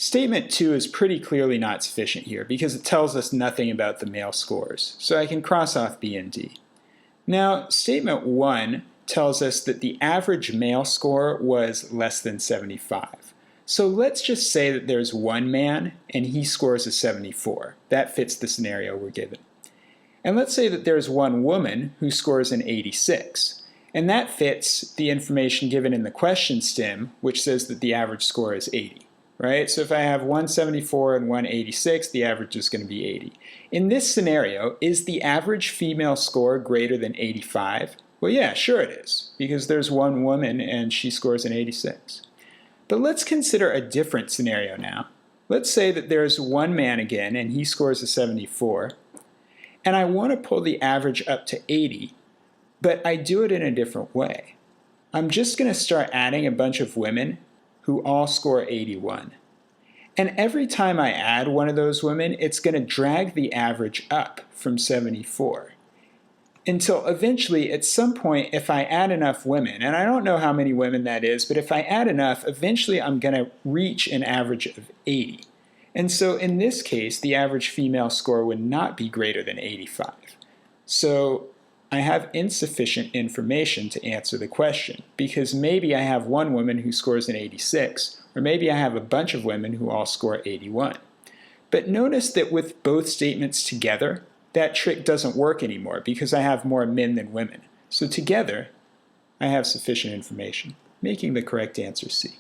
Statement 2 is pretty clearly not sufficient here because it tells us nothing about the male scores, so I can cross off B and D. Now, statement 1 tells us that the average male score was less than 75. So let's just say that there's one man and he scores a 74. That fits the scenario we're given. And let's say that there's one woman who scores an 86. And that fits the information given in the question stem, which says that the average score is 80. Right? So if I have 174 and 186, the average is going to be 80. In this scenario, is the average female score greater than 85? Well, yeah, sure it is, because there's one woman and she scores an 86. But let's consider a different scenario now. Let's say that there's one man again and he scores a 74, and I want to pull the average up to 80, but I do it in a different way. I'm just going to start adding a bunch of women who all score 81. And every time I add one of those women, it's going to drag the average up from 74. Until eventually, at some point, if I add enough women, and I don't know how many women that is, but if I add enough, eventually I'm going to reach an average of 80. And so in this case, the average female score would not be greater than 85. So I have insufficient information to answer the question, because maybe I have one woman who scores an 86, or maybe I have a bunch of women who all score 81. But notice that with both statements together, that trick doesn't work anymore because I have more men than women. So together, I have sufficient information, making the correct answer C.